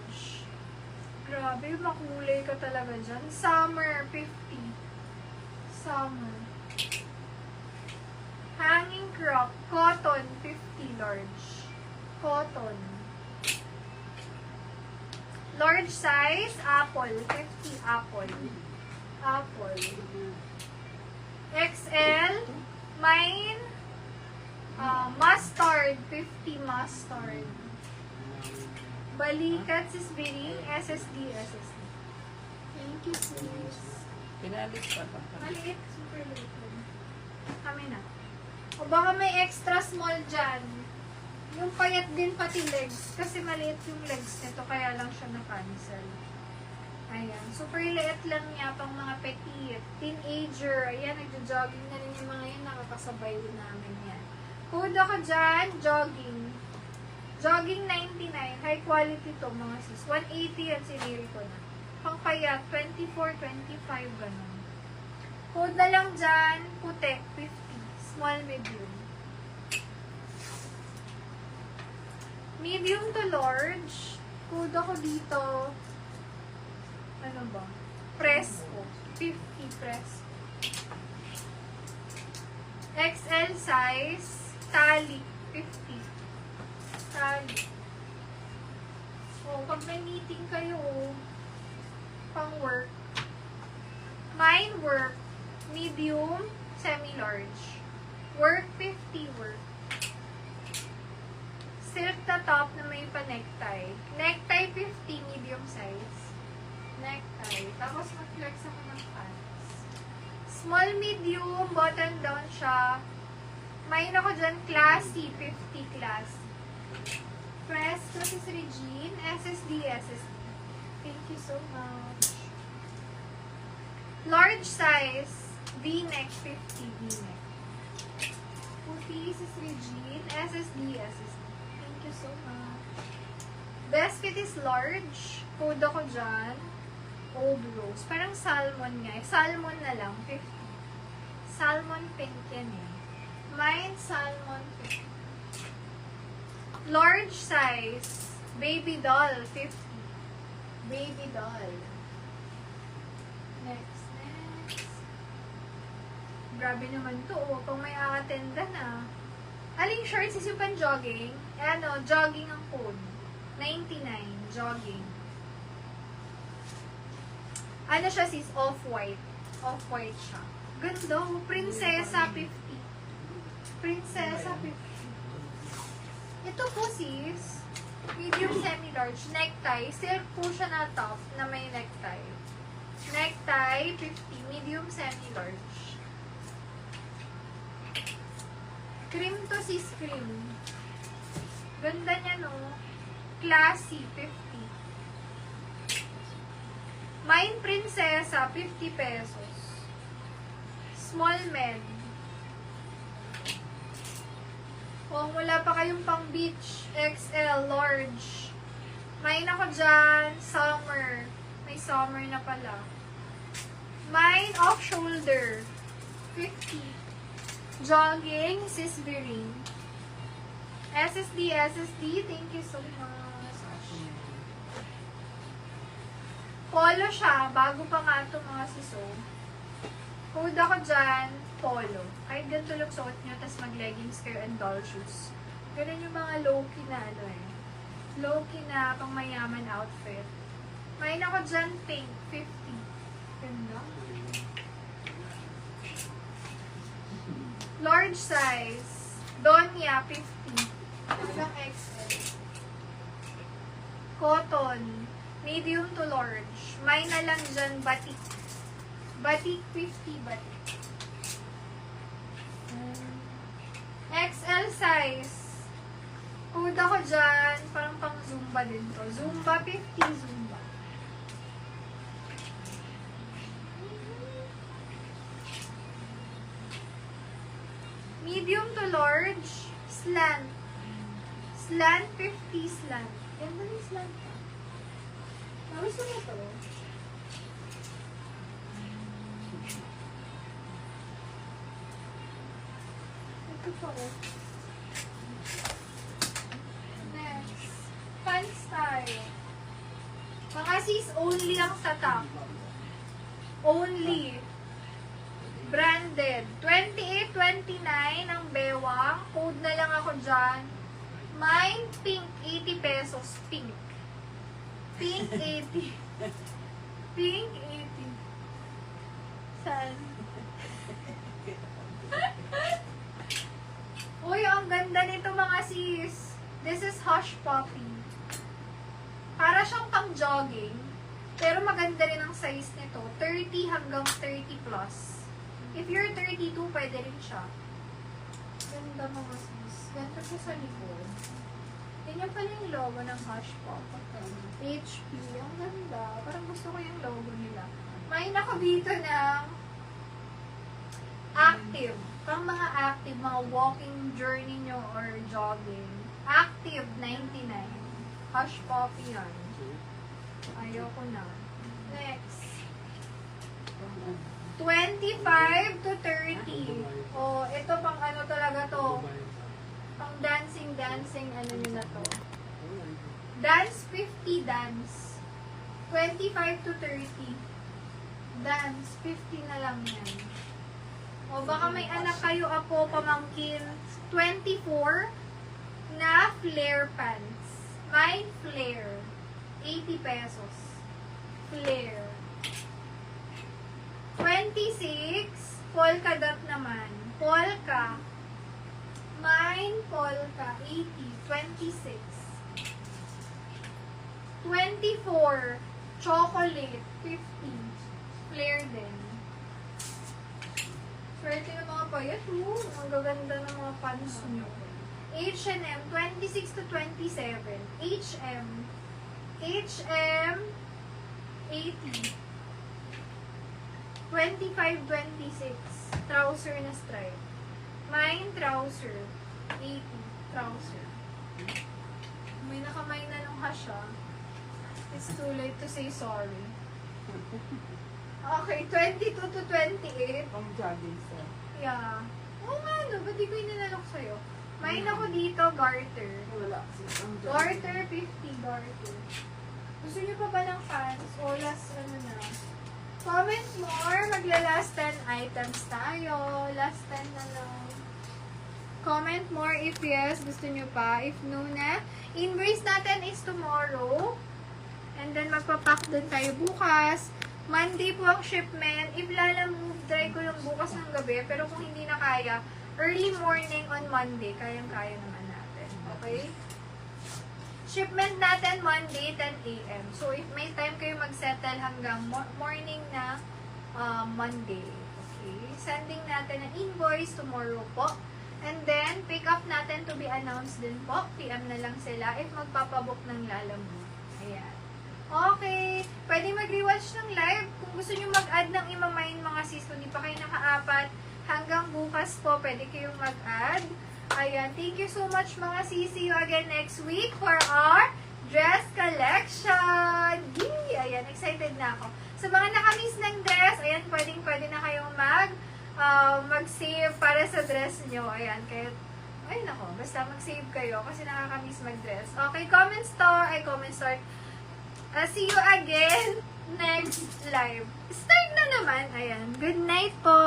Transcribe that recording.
large. Grabe, makulay ka talaga dyan. Summer, 50. Summer. Hanging crop, cotton, 50 large. Cotton. Large size, apple, 50 apple. Apple. XL, mine, mustard, 50 mustard. Balikat, sis Biring, SSD. Thank you, sis. Pinalis pa ba? Maliit, super liit. Kami na. O baka may extra small dyan. Yung payat din pati legs. Kasi maliit yung legs nito, kaya lang siya na-cancel. Ayan. Super liit lang niya pang mga petite. Teenager. Ayan, nagjo-jogging na rin yung mga yun. Nakakasabay din namin yan. Code ako dyan, jogging. Jogging 99. High quality to mga sis. 180 yan, siniri ko na. Pang payat, 24, 25, ganun. Code na lang dyan, puti, 50. Small, medium. Medium to large. Code ako dito. Ano ba? Presko. 50 Presko. XL size. Tali. 50. Tali. O, pag may meeting kayo, pang work. Mine work. Medium. Semi-large. Work 50 work. Silk na top na may pa-necktie. Necktie 50, medium size. Necktie. Tapos mag-flex ako ng pants. Small, medium, button down siya. Main ako dyan, classy, 50 classy. Press, this is Regine, SSD. Thank you so much. Large size, V-neck, 50 V-neck. Puti, this is Regine, SSD. Thank you so much. Best fit is large. Code ako dyan. Old rose. Parang salmon nga. Salmon na lang. 50. Salmon pink yan eh. Mine, salmon pink. Large size. Baby doll. 50. Baby doll. Next. Grabe naman to. O, pang may a-attenda na. Aling shorts is yung pan-jogging. Jogging ang code. 99. Jogging. Ano siya sis? Off-white. Off-white siya. Ganda. Prinsesa 50. Prinsesa 50. Ito po sis. Medium semi-large. Necktie. Silk po siya na top na may necktie. Necktie 50. Medium semi-large. Cream to sis, cream. Ganda niya, no? Classy, 50. Mine Prinsesa, 50 pesos. Small men. Kung wala pa kayong pang beach, XL, large. Mine ako dyan, summer. May summer na pala. Mine off shoulder, 50. Jogging, sis Biring. SSD, thank you so much. Polo siya, bago pa nga ito mga siso. Code ako dyan, polo. Kahit ganito lang suot nyo, tas mag-leggings kayo and doll shoes. Ganun yung mga low-key na low-key na pang mayaman outfit. May ako dyan, pink, 50. Ganda. Large size. Donya, 50. Hanggang XL. Cotton. Medium to large. May na lang dyan, batik. Batik, 50 batik. XL size. Code ako dyan. Parang pang Zumba din to. Zumba, 50 Zumba. Medium to large, slant. Slant, 50 slant. Ganda yung slant pa. Gusto mo ito? Ito pa ko. Next. Pants tayo. Mga sis, only ang sa top. Only. Branded. 28.29 ang bewang. Code na lang ako dyan. Mine, pink. 80 pesos. Pink. Pink, 80. Pink, 80. Saan? Uy, ang ganda nito mga sis. This is Hush Puppy. Para siyang pang jogging. Pero maganda rin ang size nito. 30 hanggang 30 plus. If you're 32, pwede rin siya. Ganda mga sis. Ganda siya sa likod. Ganyan pala yung logo ng Hush Puppy. HP. Ang ganda. Parang gusto ko yung logo nila. May ako dito ng active. Pang mga active, mga walking journey nyo or jogging. Active 99. Hush Puppy yan. Ayoko na. Next. 25 to 30. Oh, ito pang ano talaga to. Pang dancing, ano nyo na to. Dance 50 dance. 25 to 30. Dance 50 na lang yan. O baka may anak kayo, apo, pamangkin. 24 na flare pants. May flare. 80 pesos. Flare. 26, polka dot naman. Polka. Mine polka. 80. 26. 24, chocolate. 50. Flare din. Swerte ng mga payat. Ang gaganda ng mga pants nyo. H&M, 26 to 27. H&M, 80. 25, 26. Trouser na stripe. Mine, trouser. 80. Trouser. May nakamay na ng Hush, ah. It's too late to say sorry. Okay, 22 to 28. Pang jogging sa. Yeah. Oo nga, no. Ba't di ko inanalok sa'yo? Mine ako dito, garter. Wala kasi. Pang jogging. Garter, 50 garter. Gusto niyo pa ba ng pants? O last, ano na? Comment more. Magla-last 10 items tayo. Last 10 na lang. Comment more if yes, gusto niyo pa. If no na. Invoice natin is tomorrow. And then magpapack din tayo bukas. Monday po ang shipment. If lalamove, try ko yung bukas ng gabi. Pero kung hindi na kaya, early morning on Monday, kayang-kaya naman natin. Okay? Shipment natin Monday, 10 a.m. So, if may time kayo mag-settle hanggang morning na Monday. Okay? Sending natin ang invoice tomorrow po. And then, pick up natin to be announced din po. PM na lang sila if magpapabook ng lalamove. Ayan. Okay. Pwede mag-rewatch ng live. Kung gusto nyo mag-add ng imamain mga sis, kung di pa kayo nakaapat, hanggang bukas po, pwede kayong mag-add. Ayan. Thank you so much mga sis. See you again next week for our dress collection. Yee! Ayan. Excited na ako. Sa mga nakamiss ng dress, ayan, pwede na kayong mag-save para sa dress nyo. Ayan. Kaya, ay nako, basta mag-save kayo kasi nakakamiss mag-dress. Okay, comment store. See you again next live. Start na naman. Ayan. Good night po.